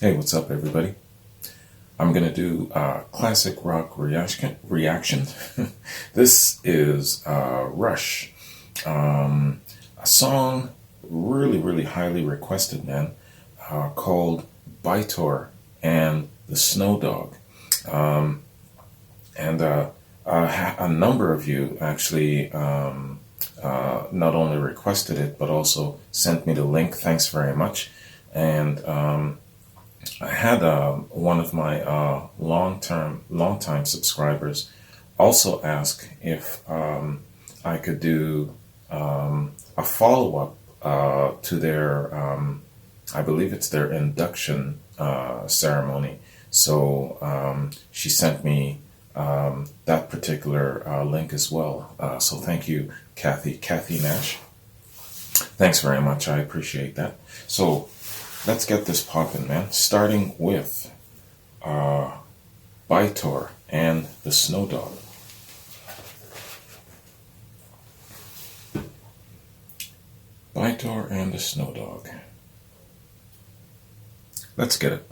Hey, what's up, everybody? I'm going to do a classic rock reaction. This is Rush, a song really highly requested, man, called Bytor and the Snowdog. A number of you actually not only requested it, but also sent me the link. Thanks very much. And I had one of my longtime subscribers also ask if I could do a follow-up to their, I believe it's their induction ceremony. So she sent me that particular link as well. So thank you, Kathy Nash. Thanks very much. I appreciate that. So let's get this poppin', man. Starting with Bytor and the Snowdog. Bytor and the Snowdog. Let's get it.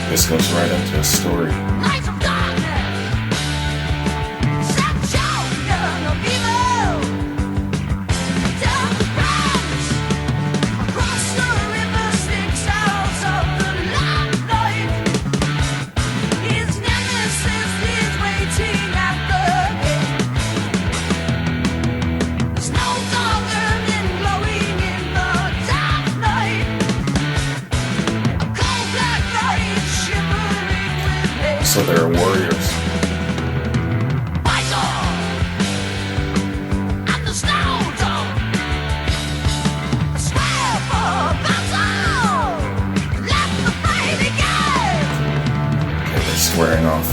This goes right into a story. Lights of darkness, set children of evil, down the branch, across the river, sticks out of the limelight. His nemesis is waiting at the gate. Snowdog and glowing in the dark night. A cold black light. So they're warriors. Bytor and the Snowdog. Swear for battle. Let the fray begin. Okay, they're swearing off.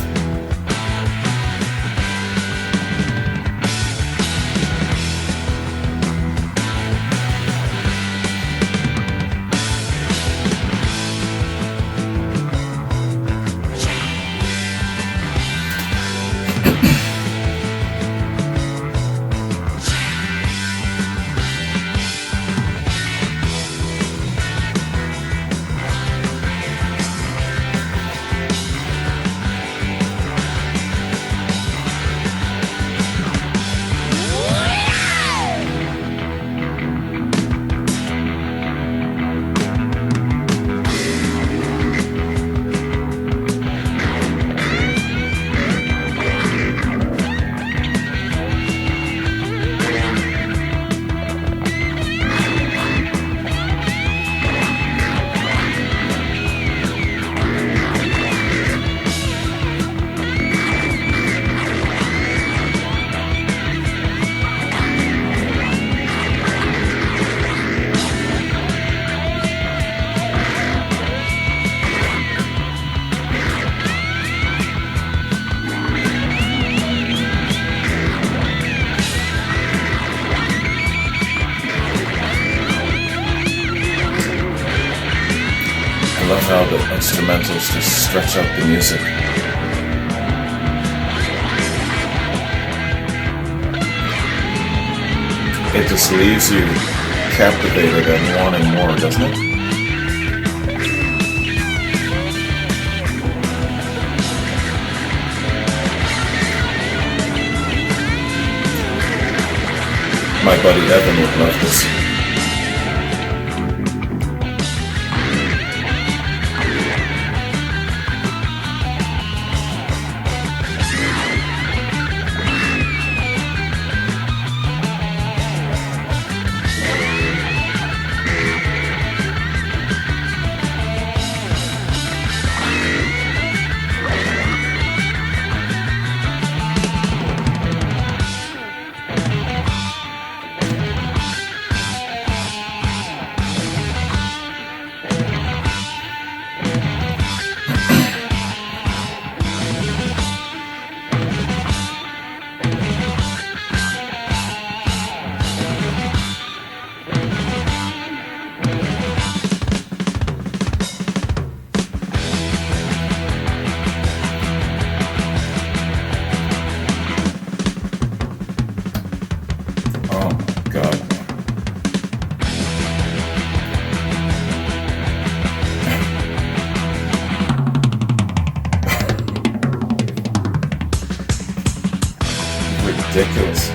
I love how the instrumentals just stretch out the music. It just leaves you captivated and wanting more, doesn't it? My buddy Evan would love this. ridiculous.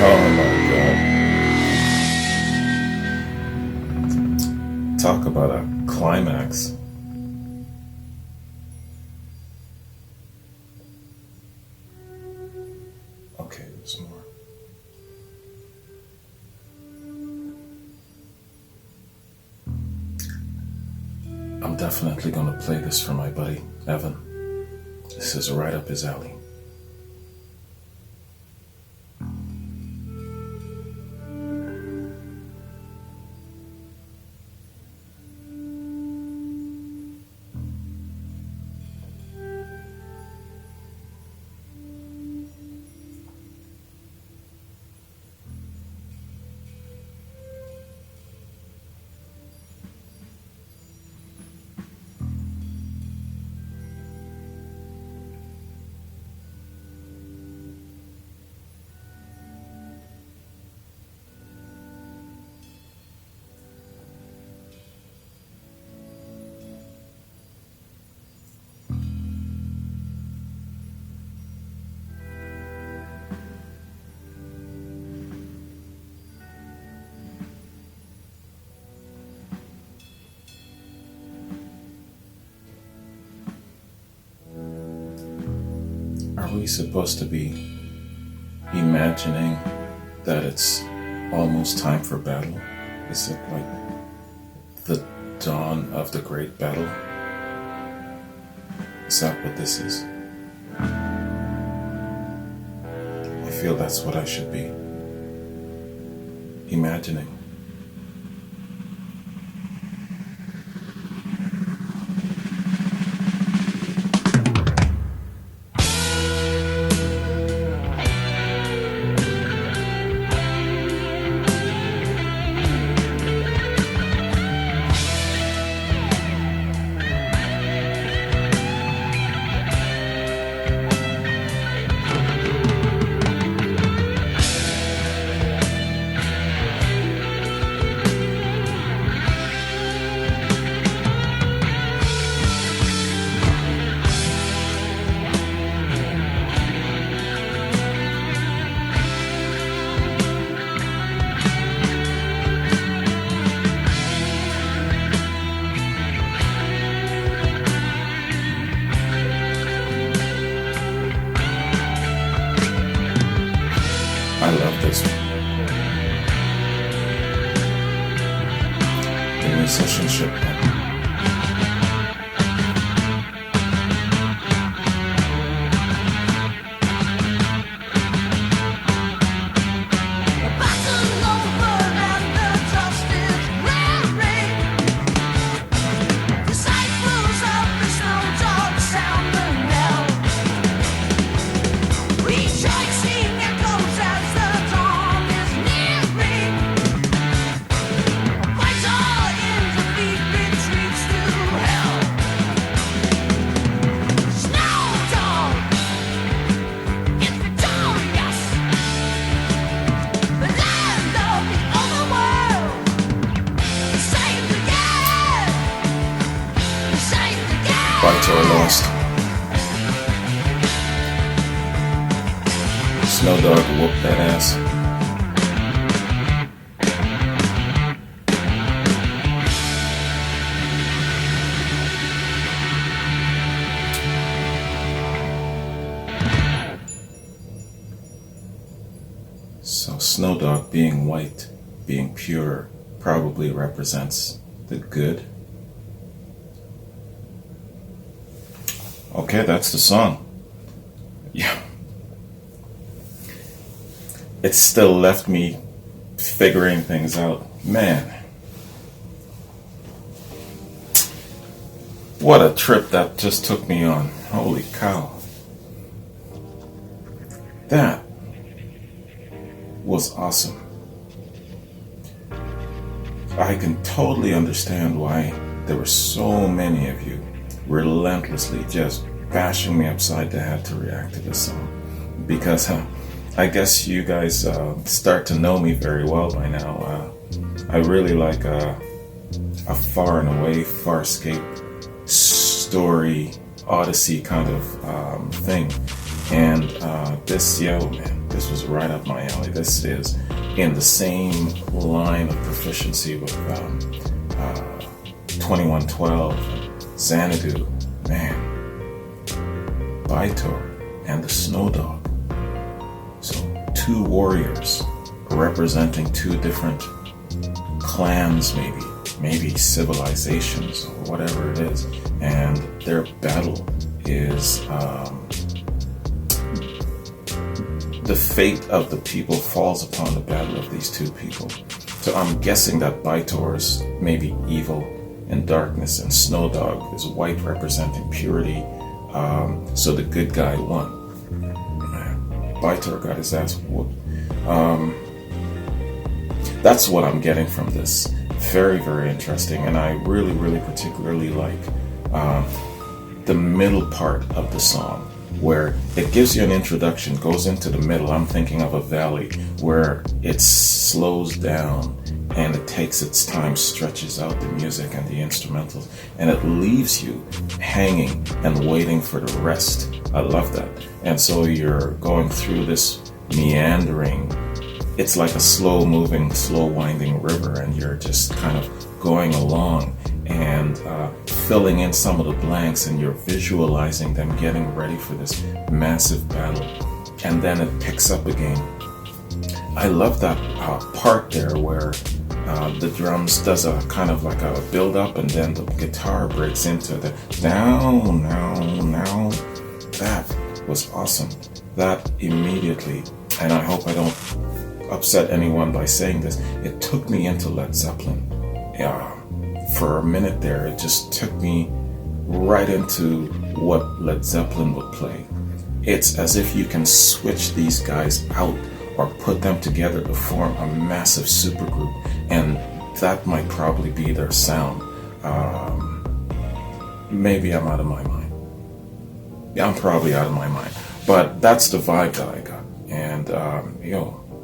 Oh my God. Talk about a climax. Okay, there's more. I'm definitely gonna play this for my buddy, Evan. This is right up his alley. Are we supposed to be imagining that it's almost time for battle? Is it like the dawn of the great battle? Is that what this is? I feel that's what I should be imagining. I love this one. The musicianship. Bytor lost. Snowdog whooped that ass. So Snowdog being white, being pure, probably represents the good. Okay, that's the song. Yeah. It still left me figuring things out. Man. What a trip that just took me on. Holy cow. That was awesome. I can totally understand why there were so many of you relentlessly just bashing me upside the head to react to this song because I guess you guys start to know me very well by now. I really like a far and away, farscape story, odyssey kind of thing. And this was right up my alley. This is in the same line of proficiency with 2112, Xanadu, man, Bytor, and the Snowdog. So two warriors representing two different clans, maybe civilizations or whatever it is, and their battle is the fate of the people falls upon the battle of these two people. So I'm guessing that Bytor is maybe evil and darkness, and Snowdog is white representing purity. So the good guy won. Bytor got his ass whooped. That's what I'm getting from this. Very, very interesting, and I really, really particularly like the middle part of the song, where it gives you an introduction, goes into the middle. I'm thinking of a valley where it slows down and it takes its time, stretches out the music and the instrumentals, and it leaves you hanging and waiting for the rest. I love that. And so you're going through this meandering, it's like a slow moving, slow winding river, and you're just kind of going along and filling in some of the blanks, and you're visualizing them getting ready for this massive battle. And then it picks up again. I love that part there where the drums does a kind of like a build up, and then the guitar breaks into the down, now. That was awesome. That immediately, and I hope I don't upset anyone by saying this, it took me into Led Zeppelin. For a minute there, it just took me right into what Led Zeppelin would play. It's as if you can switch these guys out or put them together to form a massive supergroup, and that might probably be their sound. Maybe I'm out of my mind. Yeah, I'm probably out of my mind, but that's the vibe that I got. And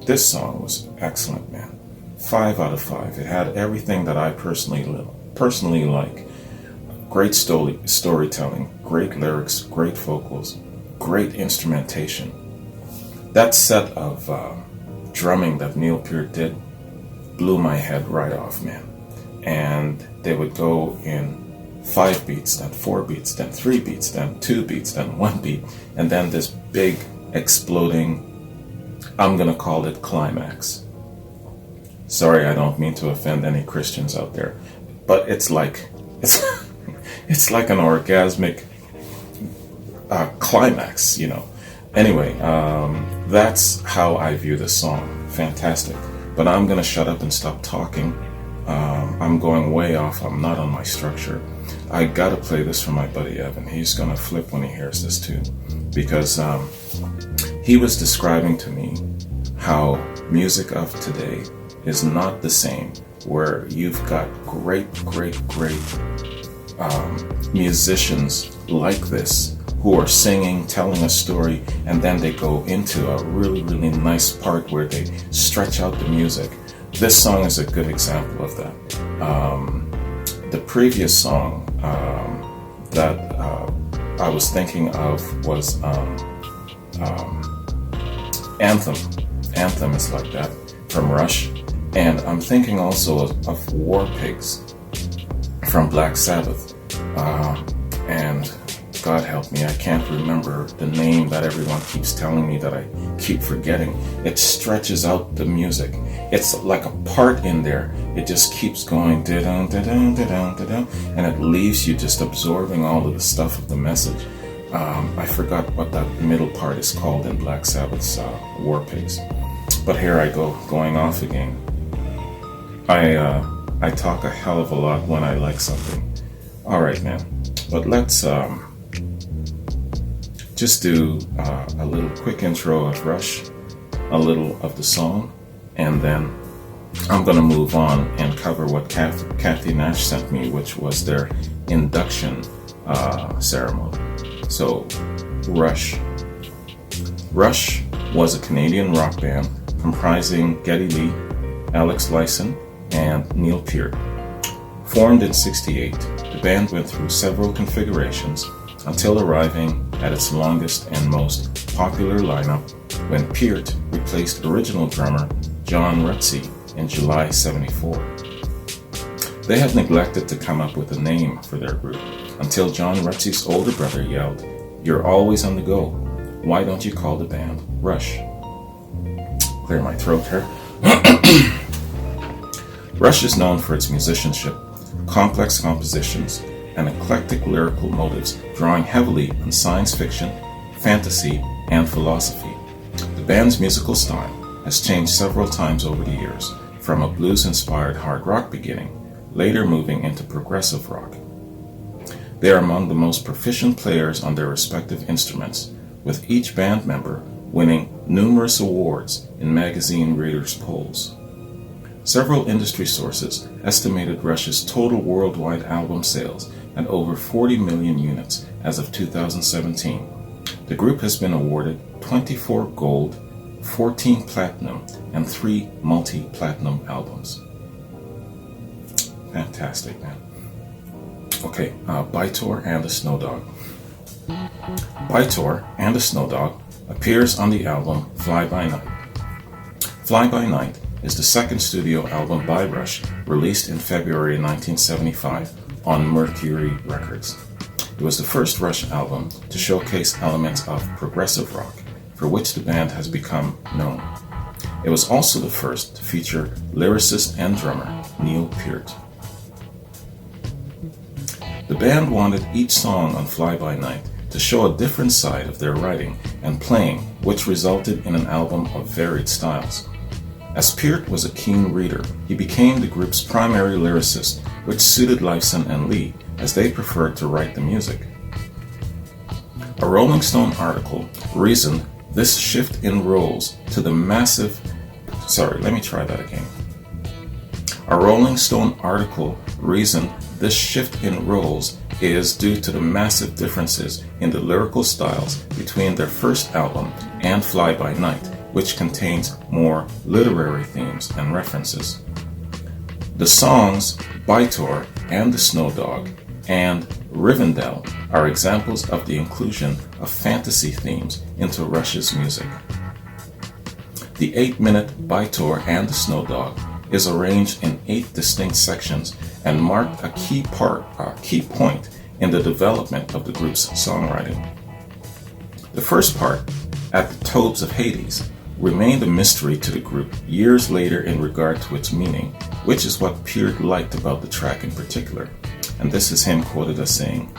this song was excellent, man. 5 out of 5. It had everything that I personally like. Great storytelling, great lyrics, great vocals, great instrumentation. That set of drumming that Neil Peart did blew my head right off, man. And they would go in 5 beats, then 4 beats, then 3 beats, then 2 beats, then 1 beat, and then this big exploding, I'm gonna call it climax. Sorry, I don't mean to offend any Christians out there, but it's like it's like an orgasmic climax, Anyway, that's how I view this song. Fantastic. But I'm gonna shut up and stop talking. I'm going way off. I'm not on my structure. I gotta play this for my buddy Evan. He's gonna flip when he hears this too, because he was describing to me how music of today is not the same, where you've got great musicians like this who are singing, telling a story, and then they go into a really, really nice part where they stretch out the music. This song is a good example of that. The previous song that I was thinking of was Anthem. Anthem is like that, from Rush. And I'm thinking also of War Pigs from Black Sabbath. And God help me, I can't remember the name that everyone keeps telling me that I keep forgetting. It stretches out the music. It's like a part in there. It just keeps going, da-dum, da-dum, da-dum, da-dum, and it leaves you just absorbing all of the stuff of the message. I forgot what that middle part is called in Black Sabbath's War Pigs. But here I go, going off again. I talk a hell of a lot when I like something. All right, man. But let's just do a little quick intro of Rush, a little of the song, and then I'm going to move on and cover what Kathy Nash sent me, which was their induction ceremony. So, Rush. Rush was a Canadian rock band comprising Geddy Lee, Alex Lifeson, and Neil Peart. Formed in '68, the band went through several configurations until arriving at its longest and most popular lineup when Peart replaced original drummer John Rutsey in July '74. They had neglected to come up with a name for their group until John Rutsey's older brother yelled, "You're always on the go. Why don't you call the band Rush?" Clear my throat here. Rush is known for its musicianship, complex compositions, and eclectic lyrical motives drawing heavily on science fiction, fantasy, and philosophy. The band's musical style has changed several times over the years, from a blues-inspired hard rock beginning, later moving into progressive rock. They are among the most proficient players on their respective instruments, with each band member winning numerous awards in magazine readers' polls. Several industry sources estimated Rush's total worldwide album sales at over 40 million units as of 2017. The group has been awarded 24 gold, 14 platinum, and 3 multi-platinum albums. Fantastic, man. Okay, Bytor and the Snowdog. Bytor and the Snowdog appears on the album Fly By Night. Fly By Night is the second studio album by Rush, released in February 1975 on Mercury Records. It was the first Rush album to showcase elements of progressive rock, for which the band has become known. It was also the first to feature lyricist and drummer Neil Peart. The band wanted each song on Fly By Night to show a different side of their writing and playing, which resulted in an album of varied styles. As Peart was a keen reader, he became the group's primary lyricist, which suited Lifeson and Lee, as they preferred to write the music. A Rolling Stone article reasoned this shift in roles to the massive... A Rolling Stone article reasoned this shift in roles is due to the massive differences in the lyrical styles between their first album and Fly By Night, which contains more literary themes and references. The songs Bytor and the Snowdog and Rivendell are examples of the inclusion of fantasy themes into Rush's music. The 8-minute Bytor and the Snowdog is arranged in 8 distinct sections and marked a key point in the development of the group's songwriting. The first part, At the Tobes of Hades, remained a mystery to the group years later in regard to its meaning, which is what Peart liked about the track in particular. And this is him quoted as saying,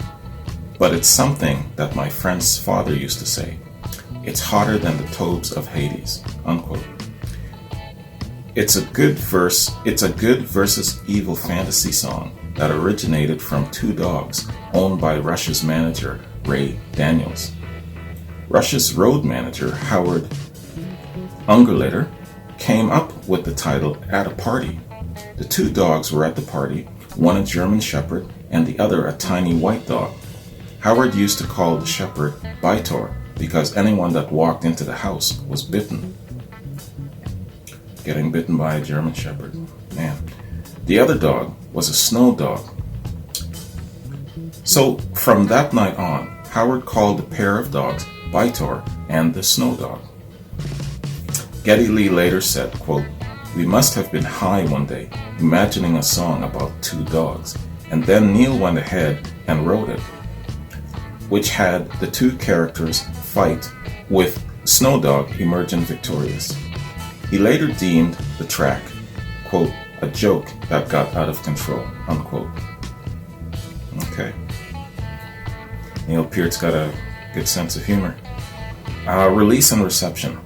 "But it's something that my friend's father used to say. It's hotter than the Tobes of Hades," unquote. It's a good versus evil fantasy song that originated from 2 dogs owned by Rush's manager, Ray Daniels. Rush's road manager, Howard Ungerleider, came up with the title at a party. The 2 dogs were at the party, one a German Shepherd and the other a tiny white dog. Howard used to call the Shepherd Bytor because anyone that walked into the house was bitten. Getting bitten by a German Shepherd. Man. The other dog was a Snowdog. So from that night on, Howard called the pair of dogs Bytor and the Snowdog. Geddy Lee later said, quote, "We must have been high one day, imagining a song about 2 dogs, and then Neil went ahead and wrote it, which had the 2 characters fight, with Snowdog emerging victorious. He later deemed the track, quote, a joke that got out of control," unquote. Okay. Neil Peart's got a good sense of humor. Release and reception.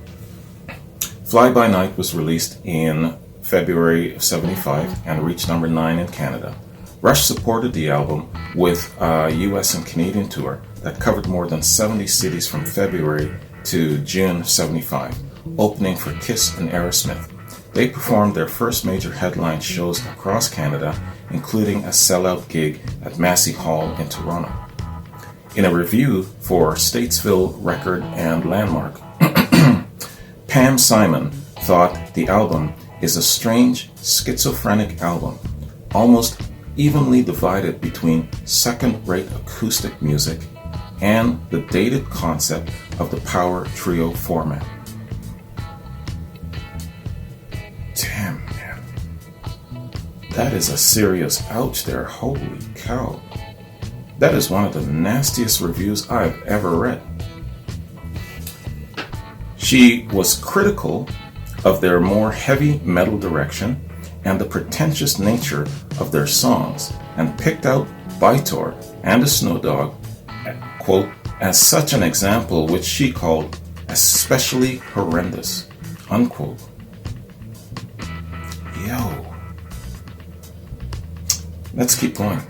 Fly By Night was released in February of '75 and reached number 9 in Canada. Rush supported the album with a US and Canadian tour that covered more than 70 cities from February to June '75, opening for Kiss and Aerosmith. They performed their first major headline shows across Canada, including a sellout gig at Massey Hall in Toronto. In a review for Statesville Record and Landmark, Pam Simon thought the album is a strange, schizophrenic album, almost evenly divided between second-rate acoustic music and the dated concept of the power trio format. Damn, man. That is a serious ouch there. Holy cow. That is one of the nastiest reviews I've ever read. She was critical of their more heavy metal direction and the pretentious nature of their songs, and picked out Bytor and the Snowdog, quote, as such an example which she called especially horrendous, unquote. Yo. Let's keep going.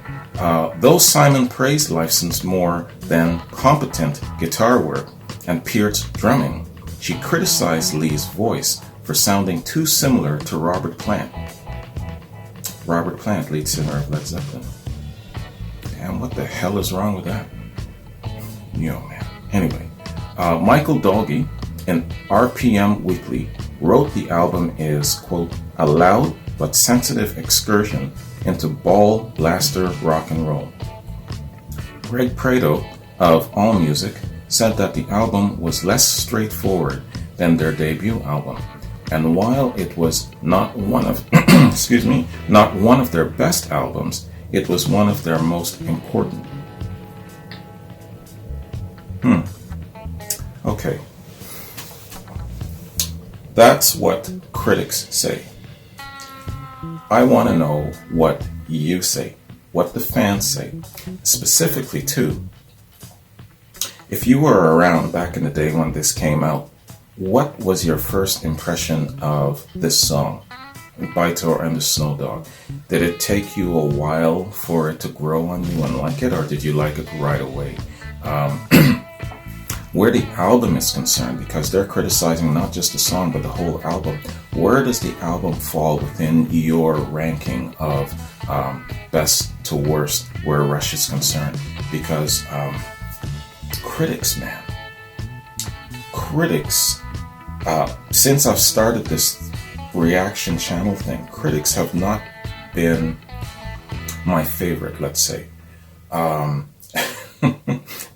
Though Simon praised Lifeson's more than competent guitar work and Peart's drumming, she criticized Lee's voice for sounding too similar to Robert Plant. Robert Plant, lead singer of Led Zeppelin. Damn, what the hell is wrong with that? Yo, man. Anyway, Michael Dolge in RPM Weekly wrote the album is, quote, a loud but sensitive excursion into ball blaster rock and roll. Greg Prado of AllMusic said that the album was less straightforward than their debut album, and while it was not one of not one of their best albums, it was one of their most important. Okay. That's what critics say. I want to know what you say, what the fans say, specifically too. If you were around back in the day when this came out, what was your first impression of this song, Bytor and the Snowdog? Did it take you a while for it to grow on you and like it, or did you like it right away? Where the album is concerned, because they're criticizing not just the song but the whole album, where does the album fall within your ranking of best to worst where Rush is concerned? Because critics, man, since I've started this reaction channel thing, critics have not been my favorite, let's say.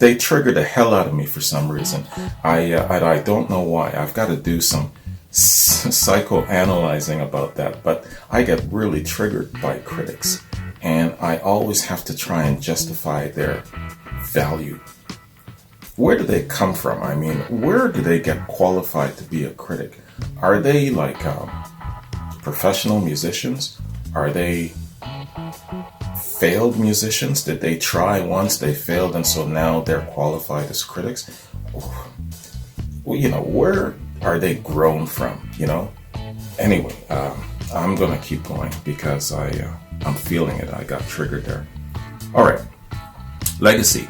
They trigger the hell out of me for some reason. I don't know why. I've got to do some psychoanalyzing about that, but I get really triggered by critics, and I always have to try and justify their value. Where do they come from? I mean, where do they get qualified to be a critic? Are they like professional musicians? Are they failed musicians? Did they try once, they failed, and so now they're qualified as critics? Well, you know, where are they grown from, you know? Anyway, I'm gonna keep going because I'm feeling it. I got triggered there. All right, legacy.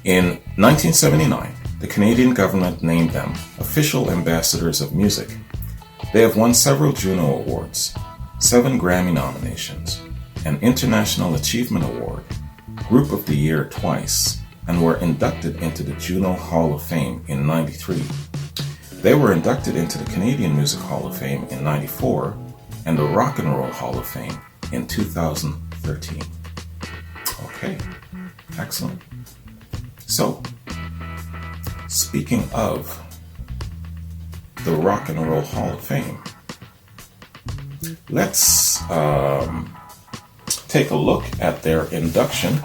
In 1979, the Canadian government named them official ambassadors of music. They have won several Juno Awards, 7 Grammy nominations, an International Achievement Award, Group of the Year twice, and were inducted into the Juno Hall of Fame in '93. They were inducted into the Canadian Music Hall of Fame in '94 and the Rock and Roll Hall of Fame in 2013. Okay, excellent. So, speaking of the Rock and Roll Hall of Fame, let's take a look at their induction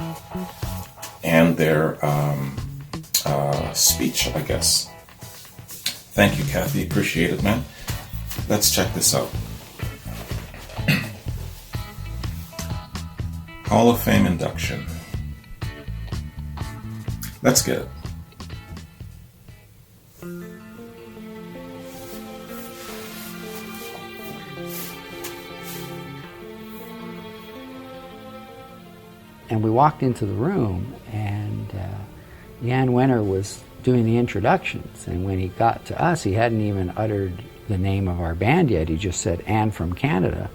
and their speech, I guess. Thank you, Kathy. Appreciate it, man. Let's check this out. Hall of Fame induction. Let's get it. And we walked into the room, and Jan Wenner was doing the introductions. And when he got to us, he hadn't even uttered the name of our band yet. He just said, "Ann from Canada."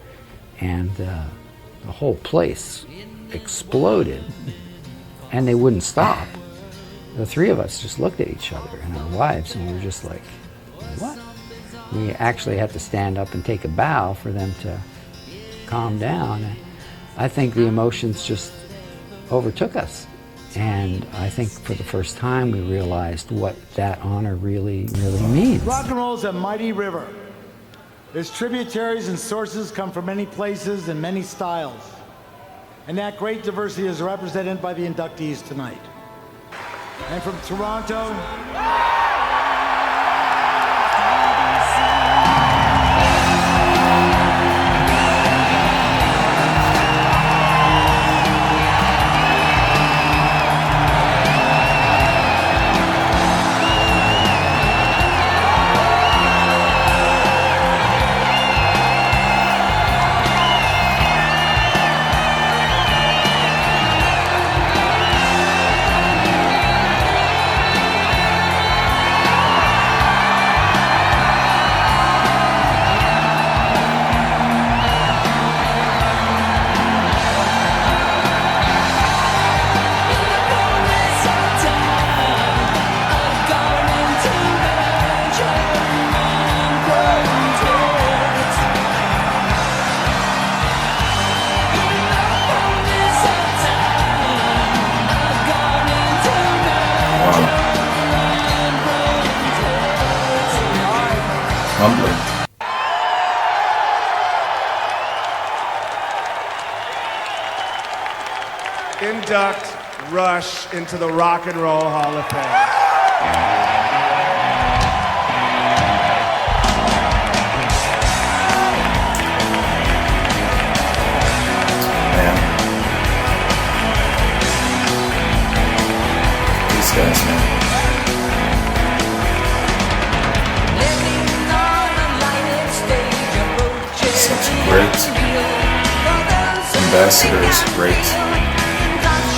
And the whole place exploded, and they wouldn't stop. the three of us just looked at each other and our wives, and we were just like, what? We actually had to stand up and take a bow for them to calm down. And I think the emotions just overtook us. And I think for the first time we realized what that honor really means. Rock and roll is a mighty river. Its tributaries and sources come from many places and many styles. And that great diversity is represented by the inductees tonight. And from Toronto, humbling. Induct Rush into the Rock and Roll Hall of Fame. Man. These guys, man. Such great ambassadors, great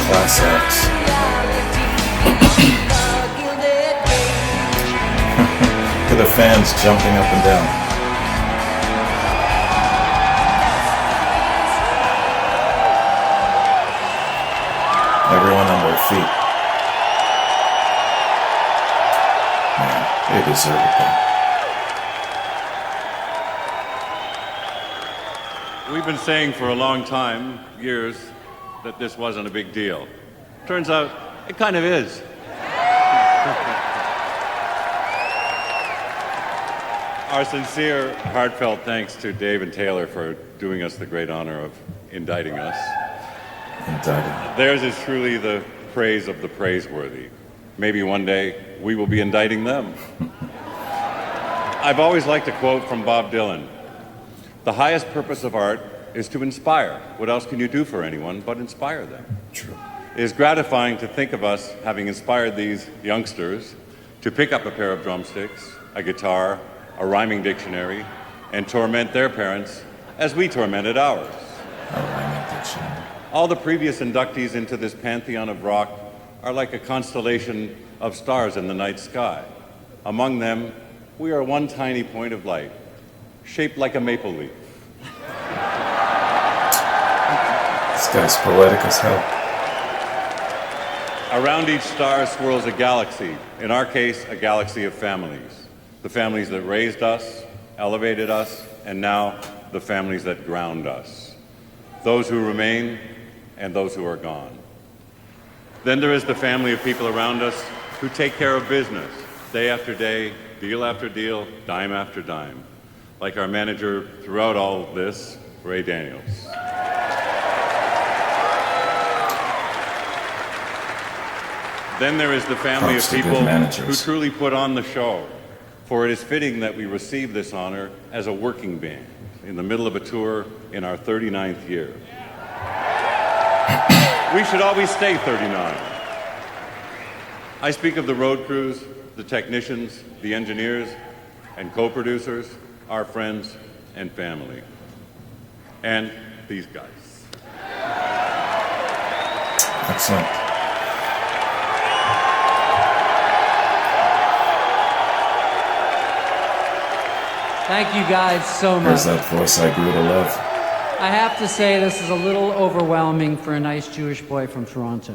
class acts. Look at the fans jumping up and down. Everyone on their feet. Man, they deserve it though. We've been saying for a long time, years, that this wasn't a big deal. Turns out, it kind of is. Our sincere, heartfelt thanks to Dave and Taylor for doing us the great honor of indicting us. Indicted. Theirs is truly the praise of the praiseworthy. Maybe one day we will be indicting them. I've always liked a quote from Bob Dylan. The highest purpose of art is to inspire. What else can you do for anyone but inspire them? True. It is gratifying to think of us having inspired these youngsters to pick up a pair of drumsticks, a guitar, a rhyming dictionary, and torment their parents as we tormented ours. A rhyming dictionary. All the previous inductees into this pantheon of rock are like a constellation of stars in the night sky. Among them, we are one tiny point of light, shaped like a maple leaf. This guy's poetic as hell. Around each star swirls a galaxy, in our case, a galaxy of families. The families that raised us, elevated us, and now the families that ground us. Those who remain and those who are gone. Then there is the family of people around us who take care of business, day after day, deal after deal, dime after dime. Like our manager throughout all of this, Ray Daniels. Then there is the family of people who truly put on the show. For it is fitting that we receive this honor as a working band in the middle of a tour in our 39th year. We should always stay 39. I speak of the road crews, the technicians, the engineers, and co-producers, our friends and family, and these guys. Excellent. Thank you guys so There's much. that voice I grew to love. I have to say this is a little overwhelming for a nice Jewish boy from Toronto.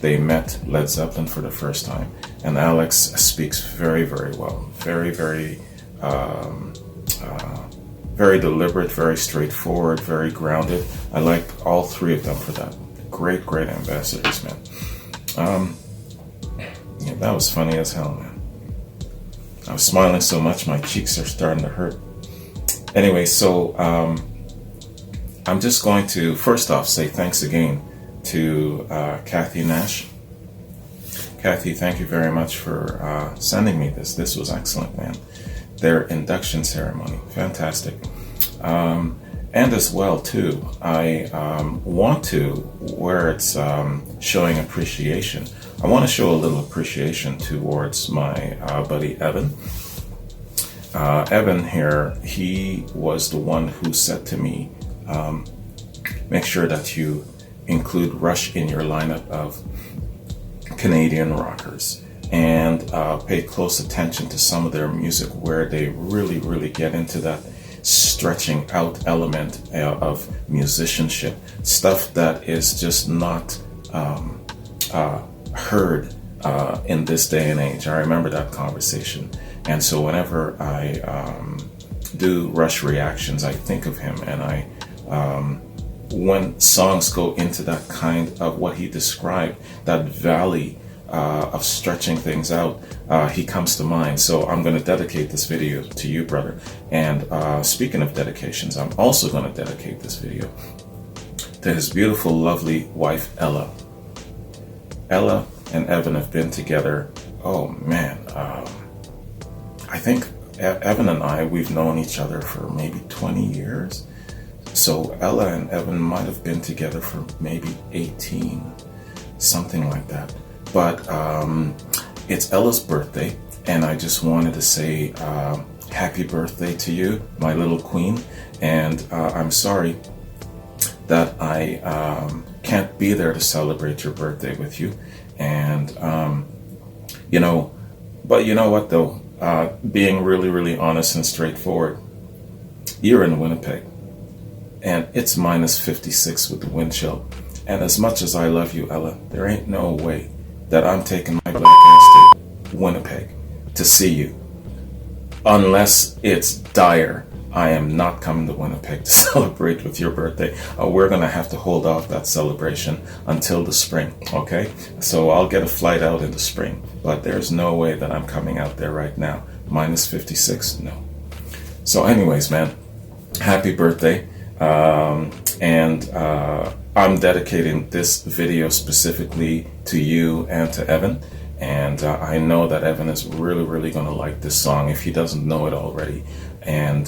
they met Led Zeppelin for the first time. And Alex speaks very, very well. Very, very deliberate, very straightforward, very grounded. I like all three of them for that. Great, great ambassadors, man. Yeah, that was funny as hell, man. I was smiling so much my cheeks are starting to hurt. Anyway, so I'm just going to first off say thanks again to Kathy Nash. Kathy, thank you very much for sending me this. This was excellent, man. Their induction ceremony, fantastic. And as well, too, I want to, where it's showing appreciation, I want to show a little appreciation towards my buddy Evan. Evan here, he was the one who said to me, make sure that you include Rush in your lineup of Canadian rockers, and pay close attention to some of their music where they really, really get into that stretching out element of musicianship, stuff that is just not heard in this day and age. I remember that conversation, and so whenever I do Rush reactions, I think of him, and I when songs go into that kind of what he described, that valley of stretching things out, he comes to mind. So I'm going to dedicate this video to you, brother. And speaking of dedications, I'm also going to dedicate this video to his beautiful, lovely wife, Ella. Ella and Evan have been together, oh man, I think Evan and I, we've known each other for maybe 20 years. So Ella and Evan might have been together for maybe 18, something like that. But it's Ella's birthday, and I just wanted to say happy birthday to you, my little queen. And I'm sorry that I can't be there to celebrate your birthday with you. And, but you know what though, being really, really honest and straightforward, you're in Winnipeg, and it's minus 56 with the wind chill. And as much as I love you, Ella, there ain't no way that I'm taking my black ass to Winnipeg to see you. Unless it's dire, I am not coming to Winnipeg to celebrate with your birthday. We're going to have to hold off that celebration until the spring, okay? So I'll get a flight out in the spring, but there's no way that I'm coming out there right now. Minus 56? No. So anyways, man, happy birthday. I'm dedicating this video specifically to you and to Evan. And I know that Evan is really, really going to like this song if he doesn't know it already. And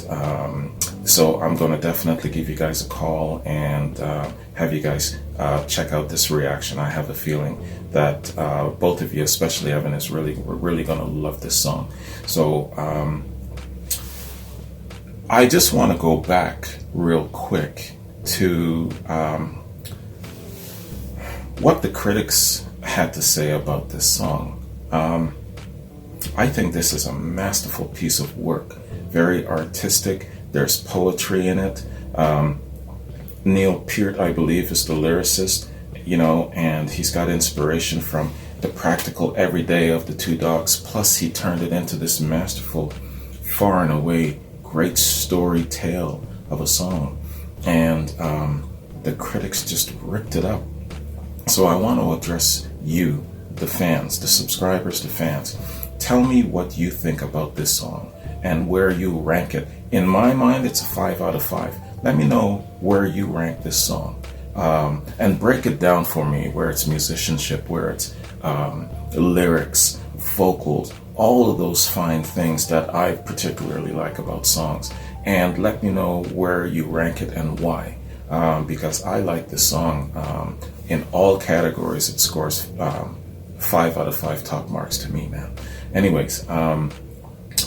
so I'm going to definitely give you guys a call and have you guys check out this reaction. I have a feeling that both of you, especially Evan, is really going to love this song. So I just want to go back real quick to what the critics had to say about this song. I think this is a masterful piece of work, very artistic. There's poetry in it. Neil Peart, I believe, is the lyricist, and he's got inspiration from the practical everyday of the Two Dogs. Plus, he turned it into this masterful, far and away, great story tale of a song. And the critics just ripped it up. So I want to address you, the fans, the subscribers, the fans. Tell me what you think about this song and where you rank it. In my mind, it's a 5 out of 5. Let me know where you rank this song. And break it down for me, where it's musicianship, where it's lyrics, vocals, all of those fine things that I particularly like about songs. And let me know where you rank it and why. Because I like this song. In all categories, it scores 5 out of 5 top marks to me, man. Anyways,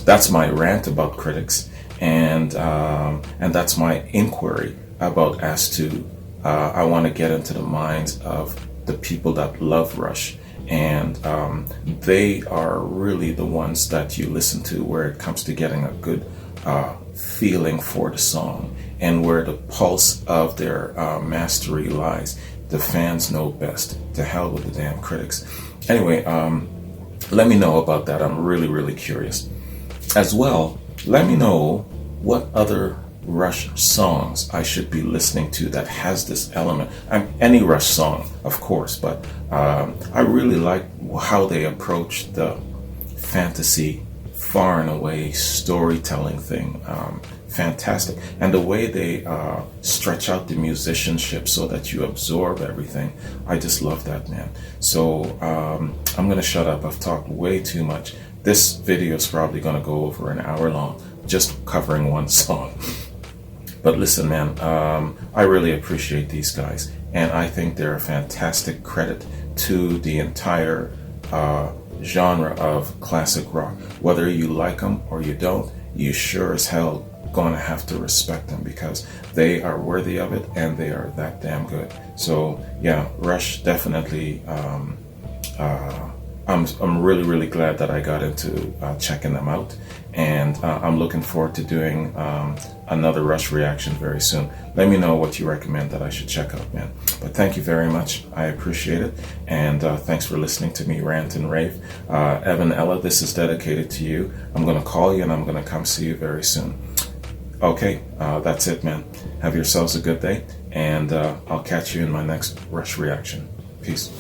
that's my rant about critics, and that's my inquiry about as to I want to get into the minds of the people that love Rush, and they are really the ones that you listen to where it comes to getting a good feeling for the song and where the pulse of their mastery lies. The fans know best. To hell with the damn critics. Anyway, let me know about that. I'm really, really curious. As well, let me know what other Rush songs I should be listening to that has this element. Any Rush song, of course, but I really like how they approach the fantasy, far and away storytelling thing. Fantastic. And the way they stretch out the musicianship so that you absorb everything. I just love that, man. So I'm going to shut up. I've talked way too much. This video is probably going to go over an hour long, just covering one song. But listen, man, I really appreciate these guys. And I think they're a fantastic credit to the entire genre of classic rock. Whether you like them or you don't, you sure as hell gonna have to respect them because they are worthy of it and they are that damn good. So yeah, Rush definitely. I'm really, really glad that I got into checking them out, and I'm looking forward to doing another Rush reaction very soon. Let me know what you recommend that I should check out, man. But thank you very much. I appreciate it, and thanks for listening to me rant and rave. Evan, Ella, this is dedicated to you. I'm going to call you, and I'm going to come see you very soon. Okay, that's it, man. Have yourselves a good day, and I'll catch you in my next Rush reaction. Peace.